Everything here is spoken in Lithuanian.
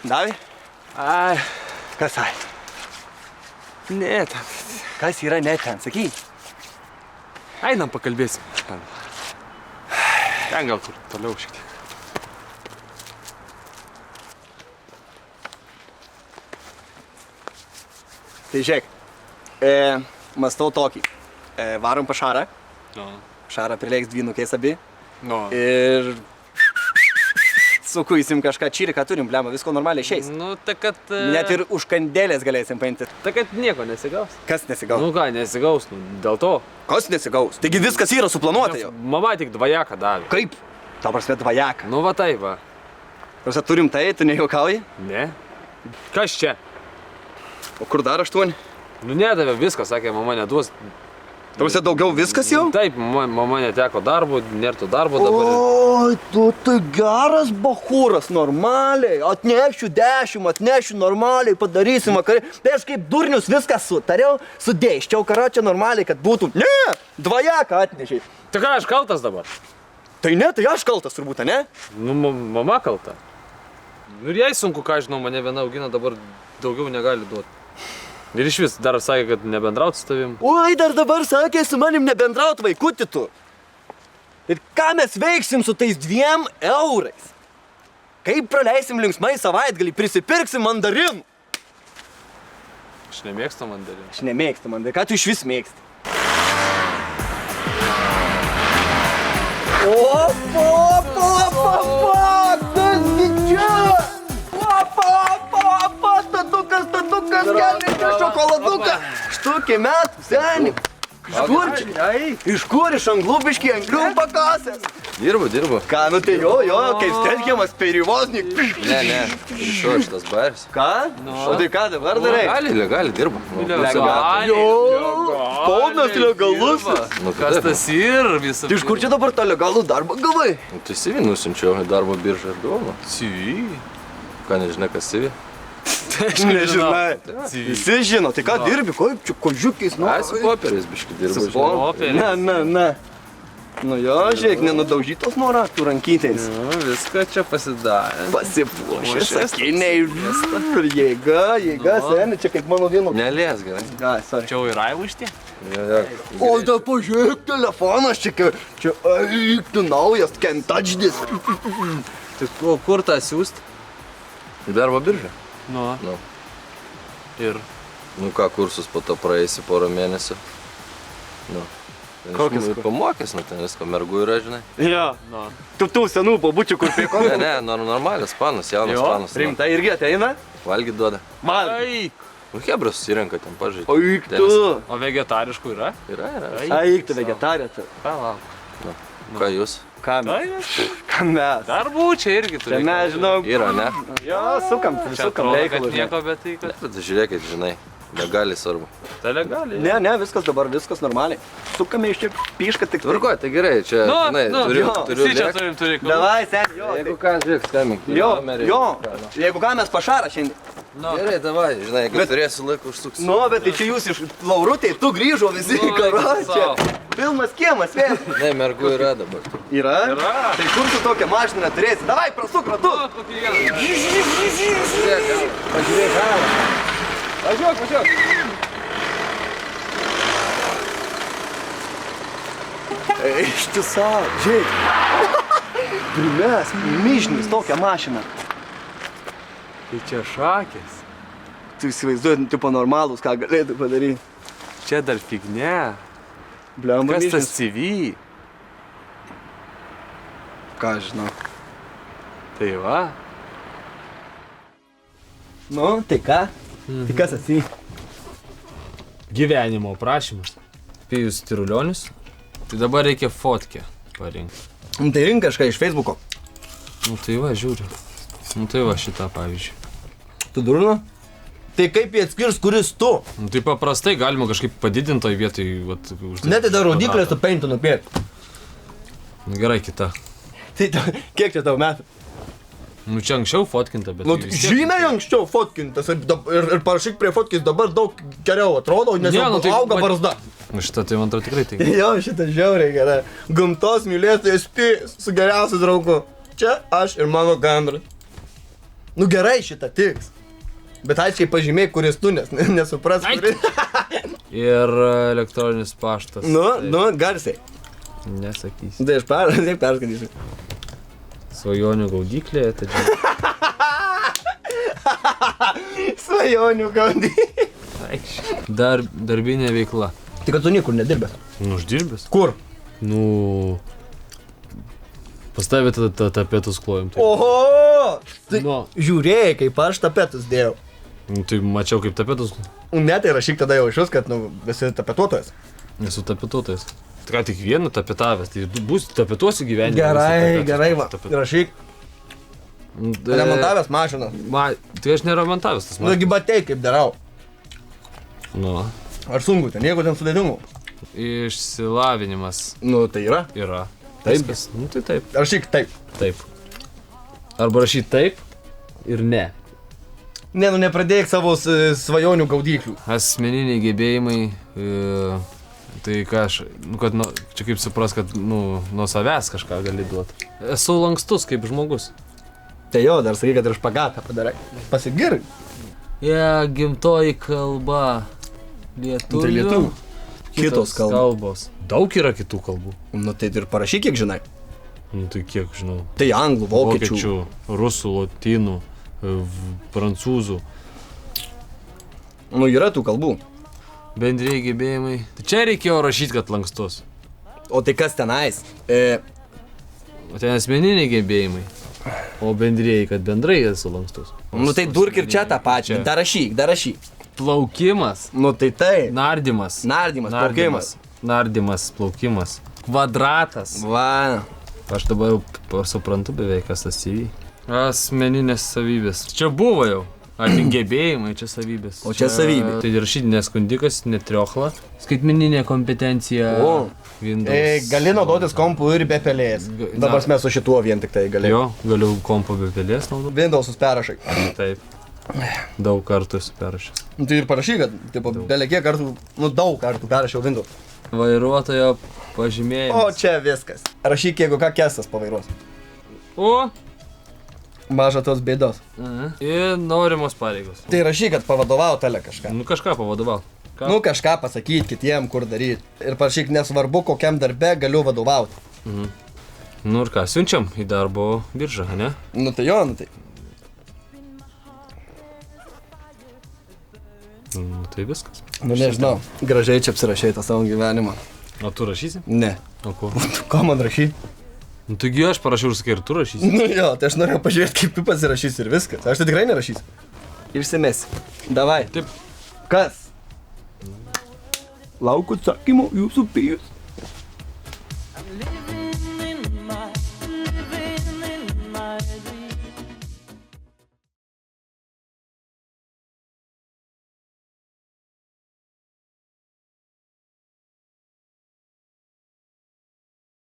Davai? Ai. Kas ai? Ne, ten. Kas yra ne ten, sakyk? Einam pakalbėsim. Ten gal kur toliau šiek tiek. Tai žiūrėk, mąstau tokį. Varom pa Šarą. No. Šarą prileiks dvynukės abi. No. Ir sukuisim kažką čyrį, ką turim, blema, visko normaliai išeis. Nu, tai kad... Net ir už kandėlės galėsim paimti. Tai kad nieko nesigaus. Kas nesigaus? Nu ką, nesigaus, nu, dėl to. Kas nesigaus? Taigi viskas yra suplanuota jau. Mama tik dvajaką davė. Kaip? Ta prasme dvajaką. Nu va tai va. Prasme turim tai, tu nejuokauji? Ne. Kas čia? O kur dar 8? Nu nedavė viską, sakė, mama neduos. Prasme daugiau viskas jau? Taip, mama neteko darbo, nėra to darbo dabar. Oi, tu tai geras bachūras, normaliai. Atnešiu 10, atnešiu normaliai, padarysim vakarį. Tai aš kaip durnius viską sutariau, sudėščiau karačią normaliai, kad būtų. Ne, dvajaką atnešiai. Tai ką, aš kaltas dabar? Tai ne, tai aš kaltas turbūt, ne? Nu, mama kalta. Nu ir jai sunku, ką žinau, mane viena augina, dabar daugiau negali duoti. Ir iš vis dar sakė, kad nebendraut su tavim. Oi, dar dabar sakė, su manim nebendraut vaikutį tu. Ir ką mes veiksim su tais 2 eurais? Kaip praleisim linksmai savaitgalį, prisipirksim mandarinų? Aš nemėgstu mandarinų. Aš nemėgstu mandarinų. Ką tu iš vis mėgsti? Kasgi čia? Statukas, gelbėti šokoladuką. Štukį metų, seni. Iš kur iš Anglubiškį anglių pakasęs? Dirbu. Ką, nu tai jo, kaip Stelkiamas Perivoznik. Ne, iš šitas baris. Ką? O tai ką dabar darai? Legali dirbu. Ponas legalus. Kas tas ir visą? Tai iš kur čia dabar tą legalų darbą gavai? Tai CV nusinčiau į darbo biržą ir gavau. CV? Ką nežinai, kas CV? Nežinai. Visi žino, tai ką dirbi, kaip čia kožiukiais, nu? Su popieriais biškį dirbu. Ne. Nu jo, žiūrėk, nenudaužytos nuo raktų rankytės. Nu, viską čia pasidarė. Pasipuošė, sakiniai, jėga, seni, čia kaip mano vieno. Nelies, gerai. Sorry. Čia ir aivuštė? O, da pažiūrėk, telefonas čia, eik, tu naujas, can touch this. Tai kur tą siūst? Į darbo biržą. Nu. Ir? Nu ką, kursus po to praeisi porą mėnesių. Nu. Kokius? Pamokys, nu ten visko, mergų yra, žinai. Jo. Tų senų pabučių, kur prie ko? Ne, normalias panas, jaunas panas. Rimta irgi ateina? Valgyt duoda. Eik! Nu hebras susirenka ten pažaidžiu. Eik tu! O vegetariškų yra? Yra. Eik tu vegetarė. Palauk. Ką jūs? Ką mes? Ką mes? Darbų čia irgi turi. Čia mes, žinau. Yra, ne? Jo, sukam Kad reikalus. nieko, bet tai kad... Bet žiūrėkit, žinai, legaliai svarbu. Tai legaliai. Ne, viskas normaliai. Sukame iš čia pišką tik... Tvarkoj, tai gerai, čia, žinai, turiu Čia lėkt. turi Davai, sen, jo. Jeigu ką, žiūrėk, skambink. Jo. Jeigu ką, mes pašarą šiandien. Gerai, davai, žinai, jeigu turėsiu laiko, užsuksiu. Nu, bet tai čia jūs iš Laurutėj, tu grįžo visi į karočią. Pilnas kiemas, vėl. Ne, mergų yra dabar. Yra? Tai kur tu tokią mašiną turėsi? Davai, prasuk ratu. Pažiūrėk, žalą. Važiuok. Ištisa, žiūrėk. Primes, mižnis tokią mašiną. Tai čia šakės. Tu įsivaizduoji, tipo normalus, ką galėtų padaryti. Čia dar fignia. Bliamba Kas tas mižnis. CV? Ką žinau. Tai va. Nu, tai ką? Tai kas esi? Gyvenimo aprašymas. Pijus Tirulionis. Tai dabar reikia fotkę parinkti. Tai rink kažką iš Facebooko. Nu tai va, žiūriu. Nu tai va šitą pavyzdžiui. Tu durna? Tai kaip jie atskirs, kuris tu? Nu tai paprastai galima kažkaip padidinti toj vietoj. Ne, tai dar rodiklės tu paintų nupėti. Nu gerai, kita. Tai kiek čia tau metų? Nu čia anksčiau fotkinta, bet... Nu, tai vis tiek- žymiai anksčiau fotkintas ir parašyk prie fotkės dabar daug geriau atrodo, nes Ne, jau nu tai auga barzda. Nu šitą tai man atrodo tikrai tai. Jo, šitą žiauriai gerai. Gamtos mylėtojas su geriausiu draugu. čia aš ir mano gandras. Nu gerai šitą tiks. Bet aiškiai pažymėk, kuris tu, nes nesupras, kuris. Ir elektroninis paštas. Nu, garsiai. Nesakysiu. Tai aš perskaitysiu. Svajonių gaudyklė, tai Svajonių gaudį. Darbinė veikla. Tai kad tu niekur nedirbęs. Nu, uždirbęs. Kur? Nu, pastavė tą tapetus klojim. Tai. Oho! Tai Nu. žiūrėjai, kaip aš tapetus dėjau. Nu, tai mačiau kaip tapetus. Ne, tai rašyk tada jau išus, kad, esi tapetuotojas. Esu tapetuotojas. Tai ką tik vieną tapetavęs, tai bus tapetuosi gyvenime. Gerai, va. Rašyk, remontavęs mašiną. Tai aš neremontavęs tas Nu, mašinas. gi batei, kaip darau. Nu, Ar sunku ten, nieko ten sudėtingų. išsilavinimas Nu, tai yra. yra. Taip. Viskas. Nu, tai taip. Rašyk taip. Taip. Arba rašyti taip ir ne. Ne, nu nepradėk savo svajonių gaudyklių. Asmeniniai gebėjimai, tai ką aš, nu, kad, nu, čia kaip supras, kad, nu, nuo savęs kažką gali duoti. Esu lankstus kaip žmogus. Tai jo, dar sakai, kad ir špagatą padarai. Pasigirk. Gimtoji kalba. Lietuvių. Tai lietuvių. Kitos kalbos. Daug yra kitų kalbų. Nu, tai ir parašyk, kiek žinai. Nu, tai kiek žinau. Tai anglų, vokiečių. Rusų, lotynų, prancūzų. Nu, yra tų kalbų. Bendrieji gebėjimai. Tai čia reikėjo rašyti, kad lankstus. O tai kas tenais? O ten asmeniniai gebėjimai. O bendrieji, kad bendrai esu lankstus. Nu, tai durk ir čia tą pačią. Čia. Dar rašyk. Plaukimas. Nu, tai tai. Nardymas. Nardymas, plaukimas. Nardymas, plaukimas. Kvadratas. Va. Aš dabar jau suprantu beveik, kas tas CV. Asmeninės savybės. Čia buvo jau. Tik gebėjimai, čia savybės. O čia savybė. Tai rašyti neskundikas, netriochla. Skaitmeninė kompetencija. O. Windows. Gali naudotis kompu ir be pelės. Dabar mes su šituo vien tik tai galėjome. Jo, galiu kompo be pelės naudoti. Windowsus perrašai. Taip. Daug kartų esu perrašęs. Nu, tai ir parašyk, kad, tipo, belekiek kartų, nu, daug kartų perrašiau Windows. Vairuotojo pažymėjimas. O čia viskas. Rašyk, jeigu ką Kestas pavairuos. O. Maža tos bėdos. Ir norimos pareigos. Tai rašyk, kad pavadovau tele kažką. Nu kažką pavadovau. Ką? Nu, kažką pasakyti kitiem, kur daryti. Ir parašyk, nesvarbu, kokiam darbe galiu vadovauti. Nu ir ką, siunčiam į darbo biržą, ne? Nu, tai jo, nu, tai. Nu tai viskas. Nu, nežinau. Gražiai čia apsirašai tą savo gyvenimą. O tu rašysi? Ne. O ko? Ko man rašyti? Nu taigi aš parašiau ir sakai, ir tu rašysi. Nu jo, tai aš norėjau pažiūrėti, kaip tu pasirašysi ir viskas. Aš tai tikrai nerašysiu. Išsimesi. Davai. Taip. Kas? Lauku atsakymų jūsų pijus.